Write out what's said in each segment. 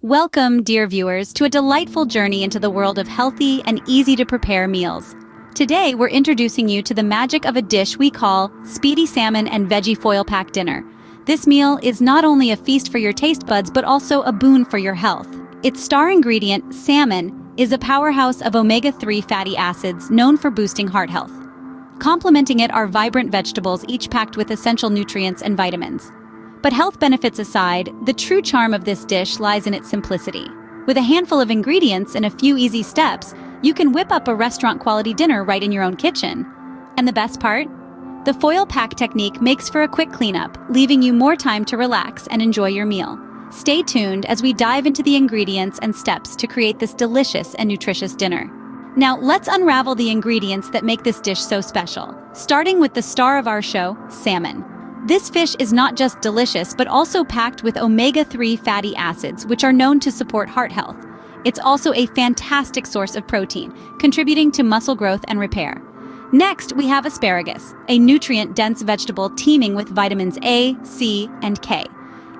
Welcome, dear viewers, to a delightful journey into the world of healthy and easy-to-prepare meals. Today, we're introducing you to the magic of a dish we call Speedy Salmon and Veggie Foil Pack Dinner. This meal is not only a feast for your taste buds, but also a boon for your health. Its star ingredient, salmon, is a powerhouse of omega-3 fatty acids known for boosting heart health. Complementing it are vibrant vegetables, each packed with essential nutrients and vitamins. But health benefits aside, the true charm of this dish lies in its simplicity. With a handful of ingredients and a few easy steps, you can whip up a restaurant-quality dinner right in your own kitchen. And the best part? The foil pack technique makes for a quick cleanup, leaving you more time to relax and enjoy your meal. Stay tuned as we dive into the ingredients and steps to create this delicious and nutritious dinner. Now, let's unravel the ingredients that make this dish so special, starting with the star of our show, salmon. This fish is not just delicious, but also packed with omega-3 fatty acids, which are known to support heart health. It's also a fantastic source of protein, contributing to muscle growth and repair. Next, we have asparagus, a nutrient-dense vegetable teeming with vitamins A, C, and K.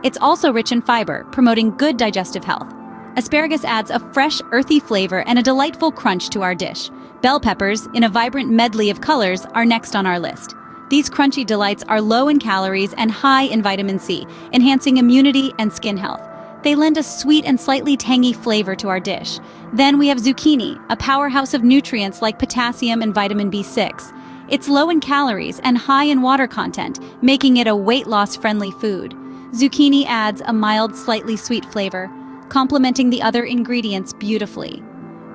It's also rich in fiber, promoting good digestive health. Asparagus adds a fresh, earthy flavor and a delightful crunch to our dish. Bell peppers, in a vibrant medley of colors, are next on our list. These crunchy delights are low in calories and high in vitamin C, enhancing immunity and skin health. They lend a sweet and slightly tangy flavor to our dish. Then we have zucchini, a powerhouse of nutrients like potassium and vitamin B6. It's low in calories and high in water content, making it a weight loss-friendly food. Zucchini adds a mild, slightly sweet flavor, complementing the other ingredients beautifully.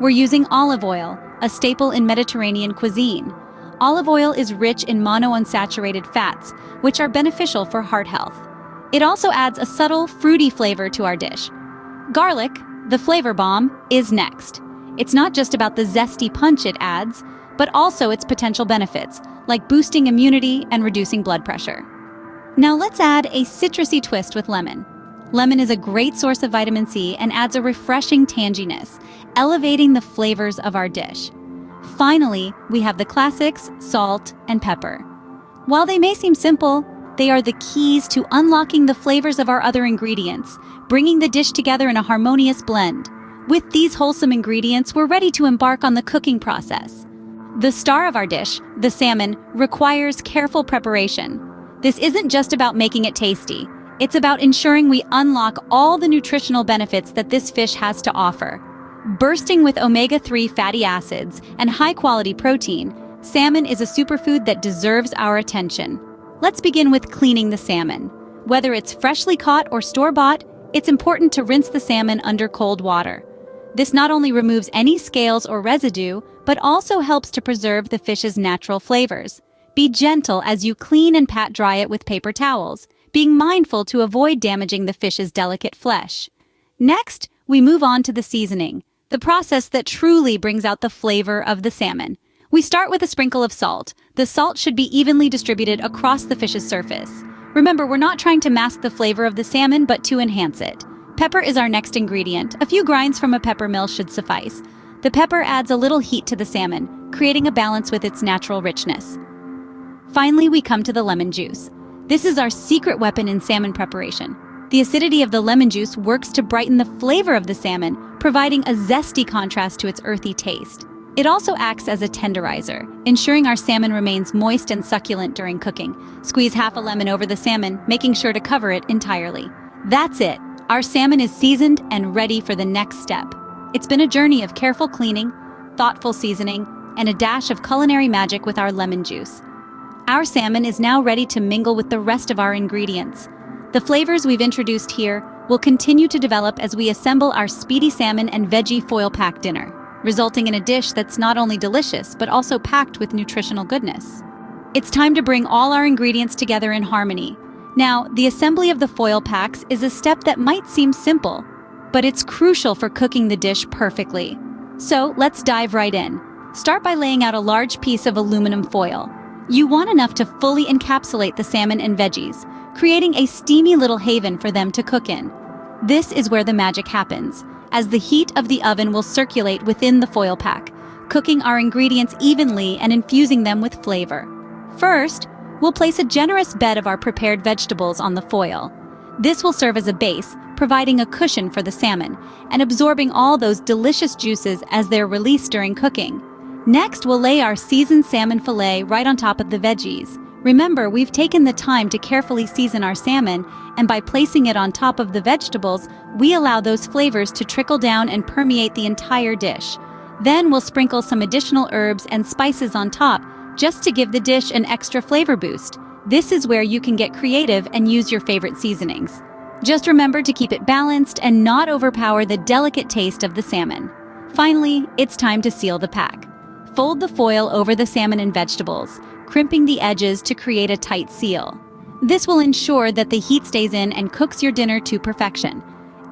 We're using olive oil, a staple in Mediterranean cuisine. Olive oil is rich in monounsaturated fats, which are beneficial for heart health. It also adds a subtle, fruity flavor to our dish. Garlic, the flavor bomb, is next. It's not just about the zesty punch it adds, but also its potential benefits, like boosting immunity and reducing blood pressure. Now let's add a citrusy twist with lemon. Lemon is a great source of vitamin C and adds a refreshing tanginess, elevating the flavors of our dish. Finally, we have the classics, salt and pepper. While they may seem simple, they are the keys to unlocking the flavors of our other ingredients, bringing the dish together in a harmonious blend. With these wholesome ingredients, we're ready to embark on the cooking process. The star of our dish, the salmon, requires careful preparation. This isn't just about making it tasty. It's about ensuring we unlock all the nutritional benefits that this fish has to offer. Bursting with omega-3 fatty acids and high-quality protein, salmon is a superfood that deserves our attention. Let's begin with cleaning the salmon. Whether it's freshly caught or store-bought, it's important to rinse the salmon under cold water. This not only removes any scales or residue, but also helps to preserve the fish's natural flavors. Be gentle as you clean and pat dry it with paper towels, being mindful to avoid damaging the fish's delicate flesh. Next, we move on to the seasoning, the process that truly brings out the flavor of the salmon. We start with a sprinkle of salt. The salt should be evenly distributed across the fish's surface. Remember, we're not trying to mask the flavor of the salmon, but to enhance it. Pepper is our next ingredient. A few grinds from a pepper mill should suffice. The pepper adds a little heat to the salmon, creating a balance with its natural richness. Finally, we come to the lemon juice. This is our secret weapon in salmon preparation. The acidity of the lemon juice works to brighten the flavor of the salmon, providing a zesty contrast to its earthy taste. It also acts as a tenderizer, ensuring our salmon remains moist and succulent during cooking. Squeeze half a lemon over the salmon, making sure to cover it entirely. That's it. Our salmon is seasoned and ready for the next step. It's been a journey of careful cleaning, thoughtful seasoning, and a dash of culinary magic with our lemon juice. Our salmon is now ready to mingle with the rest of our ingredients. The flavors we've introduced here will continue to develop as we assemble our Speedy Salmon and Veggie Foil Pack Dinner, resulting in a dish that's not only delicious, but also packed with nutritional goodness. It's time to bring all our ingredients together in harmony. Now, the assembly of the foil packs is a step that might seem simple, but it's crucial for cooking the dish perfectly. So let's dive right in. Start by laying out a large piece of aluminum foil. You want enough to fully encapsulate the salmon and veggies, creating a steamy little haven for them to cook in. This is where the magic happens, as the heat of the oven will circulate within the foil pack, cooking our ingredients evenly and infusing them with flavor. First, we'll place a generous bed of our prepared vegetables on the foil. This will serve as a base, providing a cushion for the salmon and absorbing all those delicious juices as they're released during cooking. Next, we'll lay our seasoned salmon fillet right on top of the veggies. Remember, we've taken the time to carefully season our salmon, and by placing it on top of the vegetables, we allow those flavors to trickle down and permeate the entire dish. Then we'll sprinkle some additional herbs and spices on top, just to give the dish an extra flavor boost. This is where you can get creative and use your favorite seasonings. Just remember to keep it balanced and not overpower the delicate taste of the salmon. Finally, it's time to seal the pack. Fold the foil over the salmon and vegetables, crimping the edges to create a tight seal. This will ensure that the heat stays in and cooks your dinner to perfection.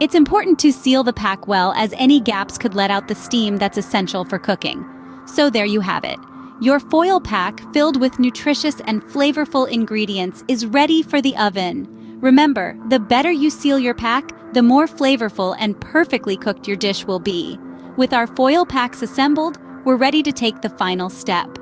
It's important to seal the pack well, as any gaps could let out the steam that's essential for cooking. So there you have it. Your foil pack, filled with nutritious and flavorful ingredients, is ready for the oven. Remember, the better you seal your pack, the more flavorful and perfectly cooked your dish will be. With our foil packs assembled, we're ready to take the final step.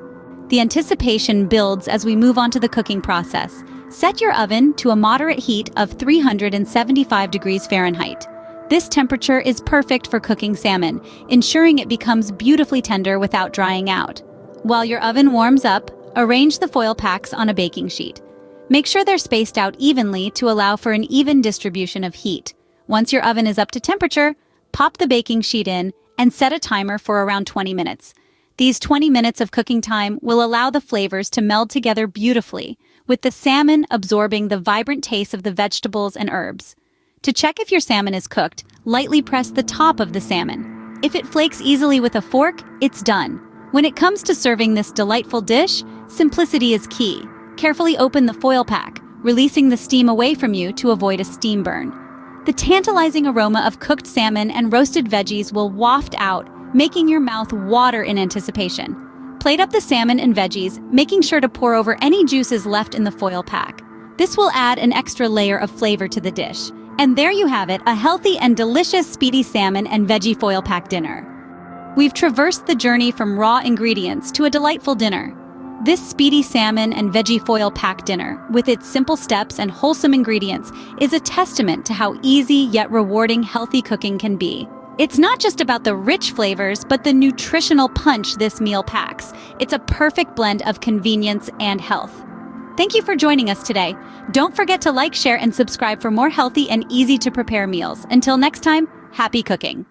The anticipation builds as we move on to the cooking process. Set your oven to a moderate heat of 375 degrees Fahrenheit. This temperature is perfect for cooking salmon, ensuring it becomes beautifully tender without drying out. While your oven warms up, arrange the foil packs on a baking sheet. Make sure they're spaced out evenly to allow for an even distribution of heat. Once your oven is up to temperature, pop the baking sheet in and set a timer for around 20 minutes. These 20 minutes of cooking time will allow the flavors to meld together beautifully, with the salmon absorbing the vibrant taste of the vegetables and herbs. To check if your salmon is cooked, lightly press the top of the salmon. If it flakes easily with a fork, it's done. When it comes to serving this delightful dish, simplicity is key. Carefully open the foil pack, releasing the steam away from you to avoid a steam burn. The tantalizing aroma of cooked salmon and roasted veggies will waft out, making your mouth water in anticipation. Plate up the salmon and veggies, making sure to pour over any juices left in the foil pack. This will add an extra layer of flavor to the dish. And there you have it, a healthy and delicious Speedy Salmon and Veggie Foil Pack dinner. We've traversed the journey from raw ingredients to a delightful dinner. This Speedy Salmon and Veggie Foil Pack dinner, with its simple steps and wholesome ingredients, is a testament to how easy yet rewarding healthy cooking can be. It's not just about the rich flavors, but the nutritional punch this meal packs. It's a perfect blend of convenience and health. Thank you for joining us today. Don't forget to like, share, and subscribe for more healthy and easy-to-prepare meals. Until next time, happy cooking!